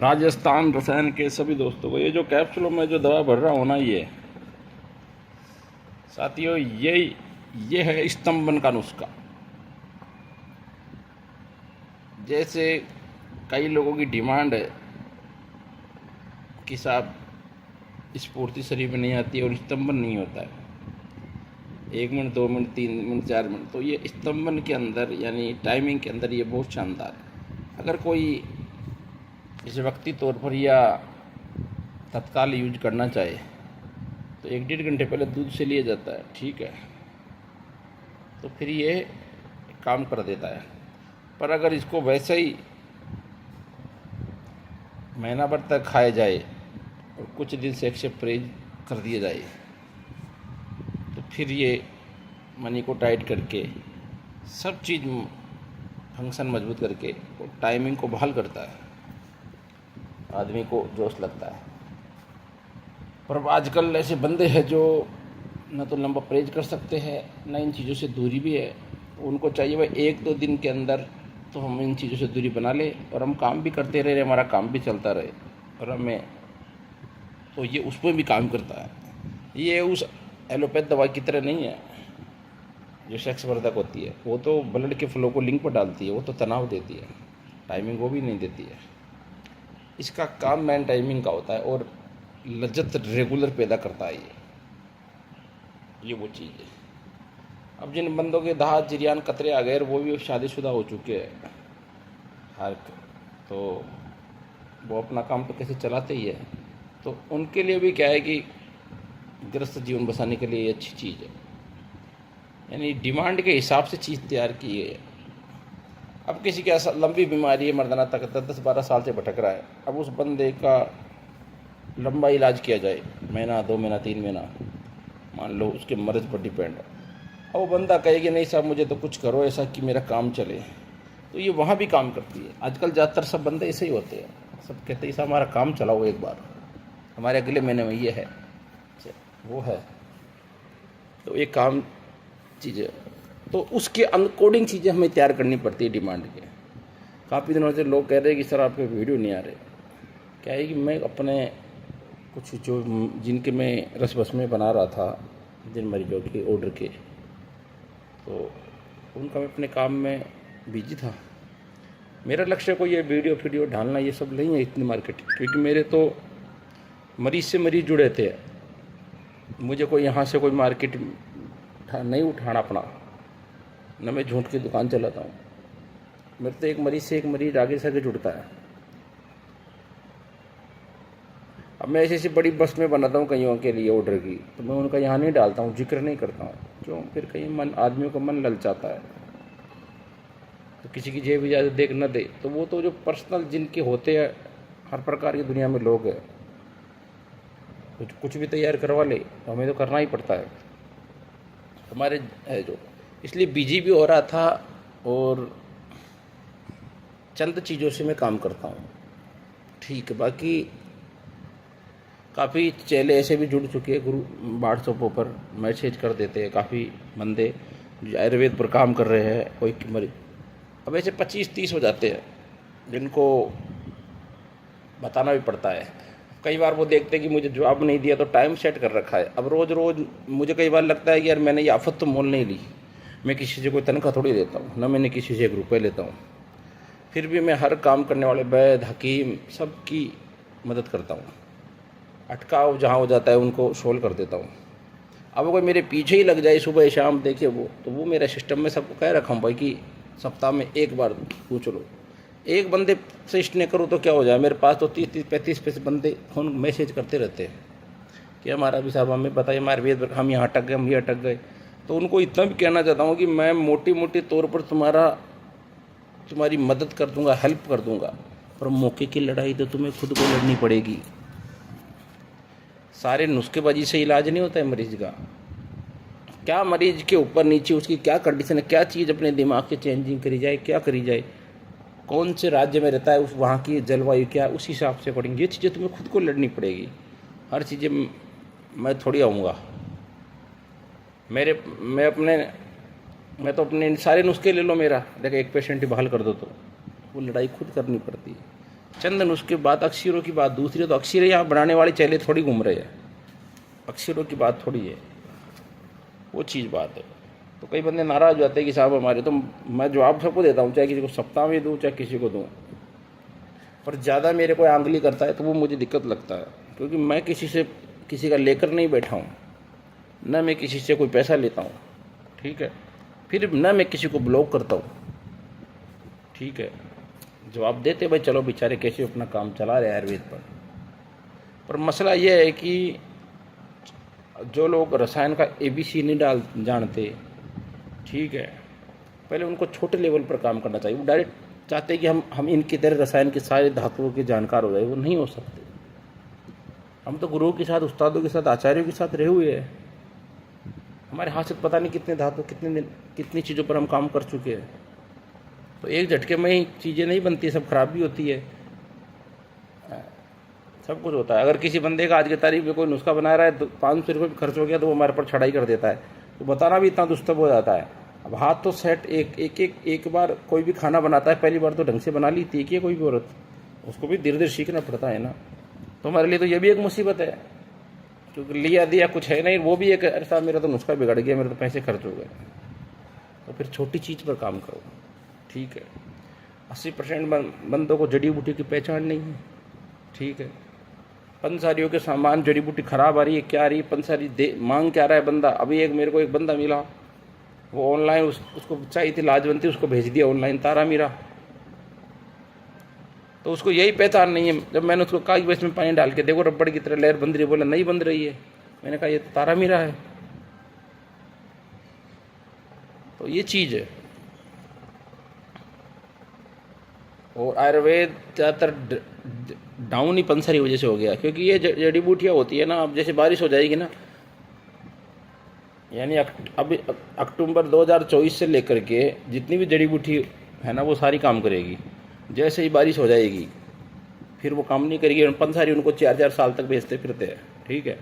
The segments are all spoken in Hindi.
राजस्थान रसायन के सभी दोस्तों को, ये जो कैप्सूलों में जो दवा भर रहा हूँ ना, ये साथियों, ये है स्तंभन का नुस्खा। जैसे कई लोगों की डिमांड है कि साहब स्फूर्ति शरीर में नहीं आती है और स्तंभन नहीं होता है, 1 मिनट 2 मिनट 3 मिनट 4 मिनट, तो ये स्तंभन के अंदर यानी टाइमिंग के अंदर ये बहुत शानदार है। अगर कोई इस वक्ती तौर पर या तत्काल यूज करना चाहे तो 1-1.5 घंटे पहले दूध से लिया जाता है, ठीक है, तो फिर ये काम कर देता है। पर अगर इसको वैसे ही महीना भर तक खाया जाए और कुछ दिन से एक्सेप्ट परहेज कर दिया जाए तो फिर ये मनी को टाइट करके सब चीज़ फंक्शन मजबूत करके और टाइमिंग को बहाल करता है, आदमी को जोश लगता है। पर आजकल ऐसे बंदे हैं जो न तो लंबा परहेज कर सकते हैं, न इन चीज़ों से दूरी भी है। उनको चाहिए भाई 1-2 दिन के अंदर तो हम इन चीज़ों से दूरी बना ले और हम काम भी करते रहे, हमारा काम भी चलता रहे और हमें तो ये उसमें भी काम करता है। ये उस एलोपैथ दवा की तरह नहीं है जो सेक्स वर्धक होती है, वो तो ब्लड के फ्लो को लिंक पर डालती है, वो तो तनाव देती है, टाइमिंग वो भी नहीं देती है। इसका काम मैन टाइमिंग का होता है और लज्जत रेगुलर पैदा करता है ये वो चीज़ है। अब जिन बंदों के दहाड़ जिरियान कतरे आ गए और वो भी शादीशुदा हो चुके हैं हर, तो वो अपना काम तो कैसे चलाते ही है, तो उनके लिए भी क्या है कि गृहस्थ जीवन बसाने के लिए ये अच्छी चीज़ है। यानी डिमांड के हिसाब से चीज़ तैयार की है। अब किसी की ऐसा लंबी बीमारी है, मर्दाना तक 10-12 साल से भटक रहा है, अब उस बंदे का लंबा इलाज किया जाए, महीना 2 महीना 3 महीना, मान लो उसके मर्ज पर डिपेंड है। अब वो बंदा कहेगी नहीं साहब मुझे तो कुछ करो ऐसा कि मेरा काम चले, तो ये वहाँ भी काम करती है। आजकल ज़्यादातर सब बंदे ऐसे ही होते हैं, सब कहते हैं साहब हमारा काम चलाओ एक बार, हमारे अगले महीने में ये है वो है, तो ये काम चीज़ें, तो उसके अकॉर्डिंग चीज़ें हमें तैयार करनी पड़ती है डिमांड के। काफ़ी दिनों से लोग कह रहे हैं कि सर आपके वीडियो नहीं आ रहे। क्या है कि मैं अपने कुछ जो जिनके मैं रस बस में बना रहा था, जिन मरीजों के ऑर्डर के, तो उनका मैं अपने काम में बिजी था। मेरा लक्ष्य कोई ये वीडियो डालना ये सब नहीं है इतनी मार्केटिंग, क्योंकि मेरे तो मरीज से मरीज जुड़े थे, मुझे कोई यहाँ से कोई मार्केट नहीं उठाना अपना, न मैं झूठ की दुकान चलाता हूँ। मेरे तो एक मरीज से एक मरीज आगे से आगे जुड़ता है। अब मैं ऐसी बड़ी बस में बनाता हूँ कईयों के लिए ऑर्डर की, तो मैं उनका यहाँ नहीं डालता हूँ, जिक्र नहीं करता हूँ, क्यों, फिर कहीं आदमियों का मन ललचाता है, तो किसी की जेब इजाज़त देख न दे, तो वो तो जो पर्सनल जिनके होते हैं, हर प्रकार की दुनिया में लोग हैं, कुछ भी तैयार करवा ले तो हमें तो करना ही पड़ता है, हमारे है जो, इसलिए बिजी भी हो रहा था और चंद चीज़ों से मैं काम करता हूँ, ठीक है। बाकी काफ़ी चेले ऐसे भी जुड़ चुके हैं, गुरु व्हाट्सएपों पर मैसेज कर देते हैं काफ़ी बंदे जो आयुर्वेद पर काम कर रहे हैं, कोई मरीज अब ऐसे 25-30 हो जाते हैं जिनको बताना भी पड़ता है। कई बार वो देखते हैं कि मुझे जवाब नहीं दिया तो टाइम सेट कर रखा है, अब रोज़ रोज़ मुझे कई बार लगता है कि यार मैंने ये आफत तो मोल नहीं ली, मैं किसी से कोई तनख्वाह थोड़ी देता हूँ, ना मैंने किसी से 1 रुपये लेता हूँ, फिर भी मैं हर काम करने वाले वैद्य हकीम सबकी मदद करता हूँ, अटकाव जहाँ हो जाता है उनको सोल्व कर देता हूँ। अब कोई मेरे पीछे ही लग जाए सुबह शाम देखे वो, तो वो मेरा सिस्टम में सबको कह रखा हूँ भाई कि सप्ताह में 1 बार पूछ लो, एक बंदे से इसने करो तो क्या हो जाए, मेरे पास तो 30-35 बंदे फोन मैसेज करते रहते हैं कि हमारा भी साहब हमें बताइए, हमारे वेद हम यहाँ अटक गए, हम ये अटक गए। तो उनको इतना भी कहना चाहता हूँ कि मैं मोटी तौर पर तुम्हारी मदद कर दूंगा, हेल्प कर दूंगा, पर मौके की लड़ाई तो तुम्हें खुद को लड़नी पड़ेगी। सारे नुस्खेबाजी से इलाज नहीं होता है मरीज का, क्या मरीज के ऊपर नीचे उसकी क्या कंडीशन है, क्या चीज़ अपने दिमाग की चेंजिंग करी जाए, क्या करी जाए, कौन से राज्य में रहता है, उस वहाँ की जलवायु क्या, उस हिसाब से अकॉर्डिंग ये चीज़ें तुम्हें खुद को लड़नी पड़ेगी। हर चीज़ें मैं थोड़ी आऊँगा, मैं तो अपने सारे नुस्खे ले लो मेरा, देखो एक पेशेंट ही बहाल कर दो, तो वो लड़ाई खुद करनी पड़ती है। चंदन उसके बाद अक्षरों की बात दूसरी है। तो अक्षर यहाँ बनाने वाले चेले थोड़ी घूम रहे हैं, अक्षरों की बात थोड़ी है, वो चीज़ बात है। तो कई बंदे नाराज हो जाते हैं कि साहब हमारे, तो मैं जवाब सबको देता हूँ, चाहे किसी को सप्ताह में दूँ चाहे किसी को दूँ, पर ज़्यादा मेरे को आंगली करता है तो वो मुझे दिक्कत लगता है, क्योंकि मैं किसी का लेकर नहीं बैठा हूँ, न मैं किसी से कोई पैसा लेता हूँ, ठीक है, फिर न मैं किसी को ब्लॉक करता हूँ, ठीक है। जवाब देते भाई चलो बेचारे कैसे अपना काम चला रहे आयुर्वेद पर मसला ये है कि जो लोग रसायन का ABC नहीं जानते, ठीक है, पहले उनको छोटे लेवल पर काम करना चाहिए। वो डायरेक्ट चाहते हैं कि हम इनकी तरह रसायन के सारे धातुओं के जानकार हो जाए, वो नहीं हो सकते। हम तो गुरुओं के साथ, उस्तादों के साथ, आचार्यों के साथ रहे हुए हैं, हमारे हाथ से पता नहीं कितने धातु, कितनी चीज़ों पर हम काम कर चुके हैं। तो एक झटके में ही चीज़ें नहीं बनती, सब खराब भी होती है, सब कुछ होता है। अगर किसी बंदे का आज की तारीख में कोई नुस्खा बना रहा है, 500 रुपये खर्च हो गया तो वो हमारे पर चढ़ाई कर देता है, तो बताना भी इतना दुस्तब हो जाता है। अब हाथ तो सेट, एक बार कोई भी खाना बनाता है, पहली बार तो ढंग से बना लेती है कि कोई भी औरत, उसको भी धीरे धीरे सीखना पड़ता है ना। तो हमारे लिए तो ये भी एक मुसीबत है, क्योंकि लिया दिया कुछ है नहीं, वो भी एक ऐसा, मेरा तो नुस्खा बिगड़ गया, मेरे तो पैसे खर्च हो गए। तो फिर छोटी चीज़ पर काम करो, ठीक है। 80% बंदों को जड़ी बूटी की पहचान नहीं है, ठीक है। पंसारियों के सामान, जड़ी बूटी खराब आ रही है, क्या आ रही है, पंसारी मांग क्या रहा है बंदा। अभी मेरे को एक बंदा मिला, वो ऑनलाइन उसको चाहिए थी लाजवंती, उसको भेज दिया ऑनलाइन तारा मीरा। तो उसको यही पहचान नहीं है। जब मैंने उसको कहा कि इसमें पानी डाल के देखो रबड़ की तरह लहर बंद रही, बोला नहीं बंद रही है। मैंने कहा ये तो तारा मीरा है। तो ये चीज़ है। और आयुर्वेद ज़्यादातर डाउन ही पंसारी वजह से हो गया, क्योंकि ये जड़ी बूटियाँ होती है ना, अब जैसे बारिश हो जाएगी ना, यानी अभी अक्टूबर 2024 से लेकर के जितनी भी जड़ी बूटी है ना, वो सारी काम करेगी। जैसे ही बारिश हो जाएगी फिर वो काम नहीं करेगी। पंसारी उनको 4-4 साल तक बेचते फिरते हैं, ठीक है।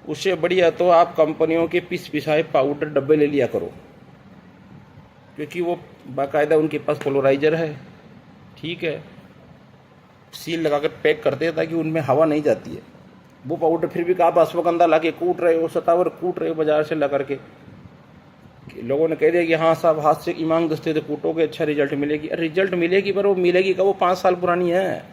उससे बढ़िया तो आप कंपनियों के पिसाए पाउडर डब्बे ले लिया करो, क्योंकि वो बाकायदा उनके पास पोलराइजर है, ठीक है, सील लगाकर पैक करते हैं ताकि उनमें हवा नहीं जाती है। वो पाउडर फिर भी आप अश्वगंधा ला के कूट रहे हो, सतावर कूट रहे हो बाजार से ला करके, लोगों ने कह दिया कि हाँ साहब हाथ से ईमाम दस्ते से कूटोगे अच्छा रिजल्ट मिलेगी। रिजल्ट मिलेगी, पर वो मिलेगी का वो 5 साल पुरानी है।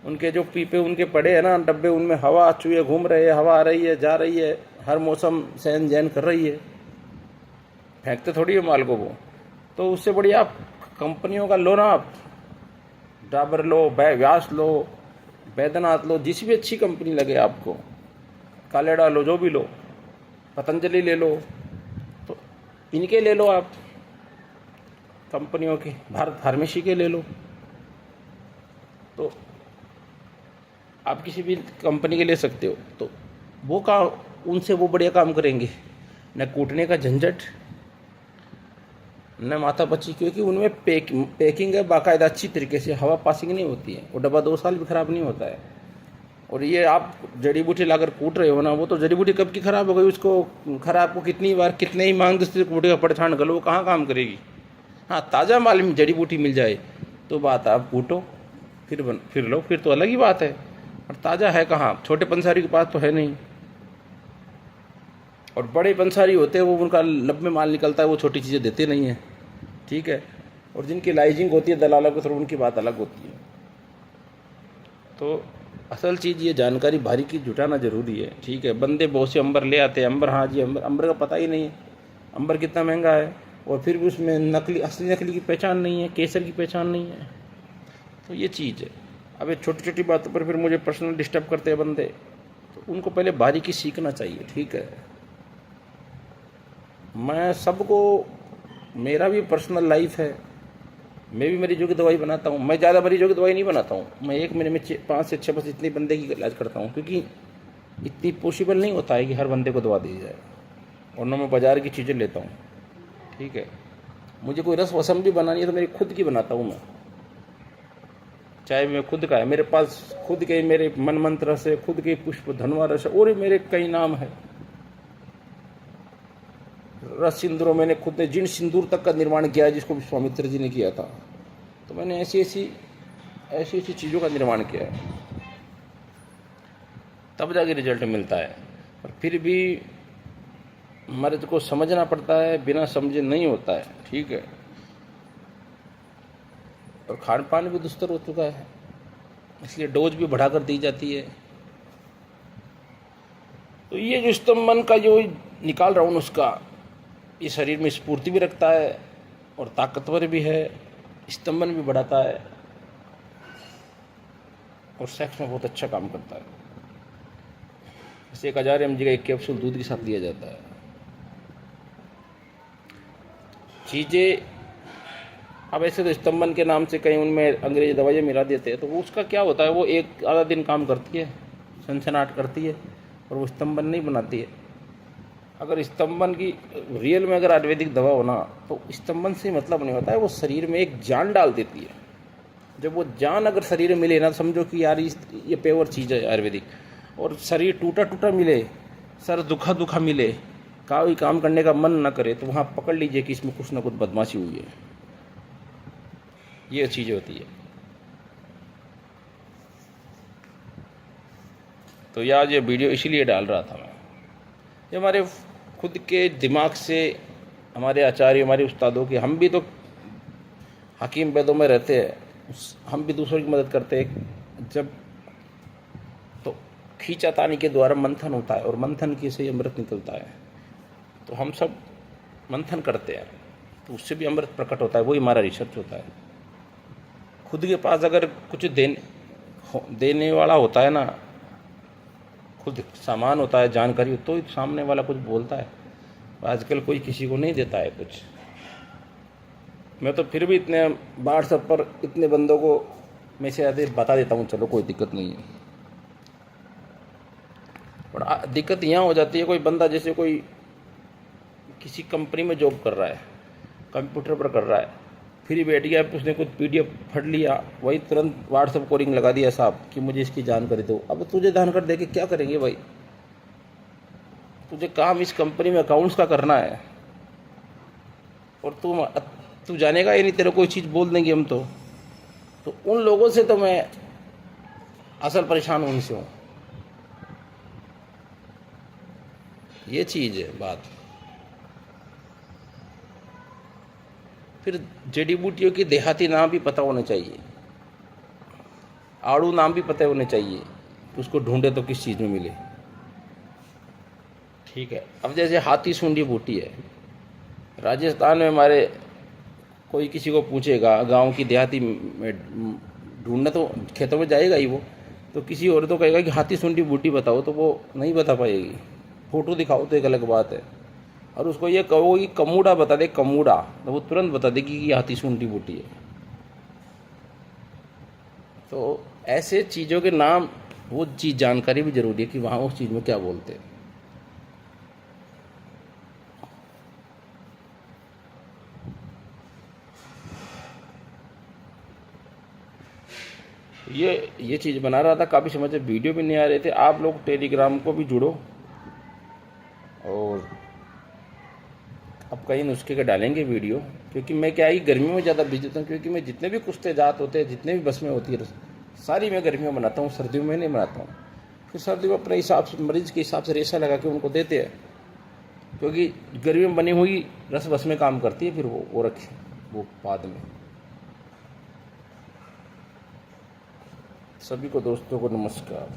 उनके जो पीपे उनके पड़े हैं ना डब्बे, उनमें हवा, चूहे घूम रहे हैं, हवा आ रही है जा रही है, हर मौसम सहन जैन कर रही है, फेंकते थोड़ी है माल को वो। तो उससे बढ़िया आप कंपनियों का लो ना, आप डाबर लो, व्यास लो, बैद्यनाथ लो, जिस भी अच्छी कंपनी लगे आपको, कालेडा लो, जो भी लो, पतंजलि ले लो, तो इनके ले लो आप, कंपनियों के, भारत फार्मेसी के ले लो। तो आप किसी भी कंपनी के ले सकते हो। तो वो उनसे वो बढ़िया काम करेंगे, न कूटने का झंझट, न माथा पच्ची, क्योंकि उनमें पैकिंग है बाकायदा, अच्छी तरीके से हवा पासिंग नहीं होती है, वो डब्बा 2 साल भी ख़राब नहीं होता है। और ये आप जड़ी बूटी लाकर कूट रहे हो ना, वो तो जड़ी बूटी कब की ख़राब हो गई, उसको खराब को कितनी बार कितने ही मांग दस्ते कूटे का परेशान कर लो, वो कहाँ काम करेगी। हाँ, ताज़ा माल में जड़ी बूटी मिल जाए तो बात, आप कूटो फिर लो, फिर तो अलग ही बात है। और ताज़ा है कहाँ, छोटे पंसारी के पास तो है नहीं, और बड़े पंसारी होते हैं वो उनका लब में माल निकलता है, वो छोटी चीज़ें देते नहीं हैं, ठीक है। और जिनकी लाइजिंग होती है दलालों के थ्रू, उनकी बात अलग होती है। तो असल चीज़ ये जानकारी भारी की जुटाना ज़रूरी है, ठीक है। बंदे बहुत से अंबर ले आते हैं, अंबर, हाँ जी अंबर का पता ही नहीं है अंबर कितना महंगा है, और फिर भी उसमें नकली असली नकली की पहचान नहीं है, केसर की पहचान नहीं है। तो ये चीज़ है। अब ये छोटी छोटी बातों पर फिर मुझे पर्सनल डिस्टर्ब करते हैं बंदे, तो उनको पहले बारीकी सीखना चाहिए, ठीक है। मैं सबको, मेरा भी पर्सनल लाइफ है, मैं भी मरीजों की दवाई बनाता हूँ। मैं ज़्यादा मरीजों की दवाई नहीं बनाता हूँ, मैं एक महीने में 5 से 6 बस इतनी बंदे की इलाज करता हूँ, क्योंकि इतनी पॉसिबल नहीं होता है कि हर बंदे को दवा दी जाए। और ना मैं बाज़ार की चीज़ें लेता हूँ, ठीक है। मुझे कोई रस वसम भी बनानी है तो मेरी खुद की बनाता हूँ मैं, चाहे मैं खुद का है, मेरे पास खुद के मेरे मन मंत्र रस है, खुद के पुष्प धनवा रस है, और मेरे कई नाम है। रस सिंदूरों मैंने खुद ने जिन सिंदूर तक का निर्माण किया है, जिसको विश्वामित्र जी ने किया था। तो मैंने ऐसी ऐसी ऐसी ऐसी चीज़ों का निर्माण किया है, तब जाके रिजल्ट मिलता है। और फिर भी मर्द को समझना पड़ता है, बिना समझे नहीं होता है, ठीक है। और खान पान भी दुस्तर हो चुका है, इसलिए डोज भी बढ़ा कर दी जाती है। तो ये जो स्तंभन का जो निकाल रहा हूँ उसका, ये शरीर में स्फूर्ति भी रखता है और ताकतवर भी है, स्तंभन भी बढ़ाता है और सेक्स में बहुत अच्छा काम करता है। जैसे 1000 mg का एक कैप्सूल दूध के साथ लिया जाता है। चीज़ें अब ऐसे तो स्तंभन के नाम से कहीं उनमें अंग्रेजी दवाइयाँ मिला देते हैं, तो वो उसका क्या होता है, वो एक आधा दिन काम करती है, सनसनाहट करती है, और वो स्तंभन नहीं बनाती है। अगर स्तंभन की रियल में अगर आयुर्वेदिक दवा हो ना, तो स्तंभन से मतलब नहीं होता है, वो शरीर में एक जान डाल देती है। जब वो जान अगर शरीर में मिले ना, समझो कि यार ये पेवर चीज़ है आयुर्वेदिक। और शरीर टूटा टूटा मिले, सर दुखा दुखा मिले, कोई काम करने का मन ना करे, तो वहाँ पकड़ लीजिए कि इसमें कुछ ना कुछ बदमाशी हुई है। ये चीज़ होती है। तो यार ये वीडियो इसीलिए डाल रहा था मैं, ये हमारे खुद के दिमाग से, हमारे आचार्य, हमारे उस्तादों के, हम भी तो हकीम वैद्यों में रहते हैं, हम भी दूसरों की मदद करते हैं। जब तो खींचातानी के द्वारा मंथन होता है और मंथन की से अमृत निकलता है, तो हम सब मंथन करते हैं, तो उससे भी अमृत प्रकट होता है। वही हमारा रिसर्च होता है। खुद के पास अगर कुछ देने वाला होता है ना, खुद सामान होता है, जानकारी, तो सामने वाला कुछ बोलता है। आजकल कोई किसी को नहीं देता है कुछ। मैं तो फिर भी इतने व्हाट्सएप पर इतने बंदों को मैसेज बता देता हूँ, चलो कोई दिक्कत नहीं है। और दिक्कत यहाँ हो जाती है, कोई बंदा जैसे कोई किसी कंपनी में जॉब कर रहा है, कंप्यूटर पर कर रहा है, फिर बैठ गया, उसने कुछ PDF फट लिया, वही तुरंत व्हाट्सएप कॉलिंग लगा दिया साहब कि मुझे इसकी जानकारी दो। अब तुझे जानकारी दे के क्या करेंगे भाई? तुझे काम इस कंपनी में अकाउंट्स का करना है, और तू जानेगा ही नहीं, तेरे कोई चीज़ बोल देंगे हम तो उन लोगों से तो मैं असल परेशान हूँ, उनसे हूँ। ये चीज़ है बात। फिर जड़ी बूटियों की देहाती नाम भी पता होने चाहिए, आड़ू नाम भी पता होने चाहिए, उसको ढूंढे तो किस चीज़ में मिले, ठीक है। अब जैसे हाथी सूंडी बूटी है, राजस्थान में हमारे कोई किसी को पूछेगा, गांव की देहाती में ढूंढना तो खेतों में जाएगा ही वो, तो किसी और तो कहेगा कि हाथी सूंडी बूटी बताओ, तो वो नहीं बता पाएगी। फोटो दिखाओ तो एक अलग बात है, और उसको ये कहो कि कमूड़ा बता दे, कमूड़ा, तो वो तुरंत बता देगी कि हाथी सूंडी बूटी है। तो ऐसे चीज़ों के नाम, वो चीज़ जानकारी भी जरूरी है कि वहाँ उस चीज़ में क्या बोलते हैं। ये चीज़ बना रहा था, काफ़ी समय से वीडियो भी नहीं आ रहे थे। आप लोग टेलीग्राम को भी जुड़ो, और अब कई नुस्खे के डालेंगे वीडियो, क्योंकि मैं क्या ही गर्मियों में ज़्यादा बिजी होता हूँ, क्योंकि मैं जितने भी कुश्ते जात होते हैं, जितने भी बस में होती है, सारी मैं गर्मियों में बनाता हूँ, सर्दियों में नहीं बनाता हूँ। फिर सर्दियों में अपने हिसाब से, मरीज़ के हिसाब से रेशा लगा के उनको देते हैं, क्योंकि गर्मियों में बनी हुई रस बस में काम करती है, फिर वो रखे वो बाद में। सभी को दोस्तों को नमस्कार।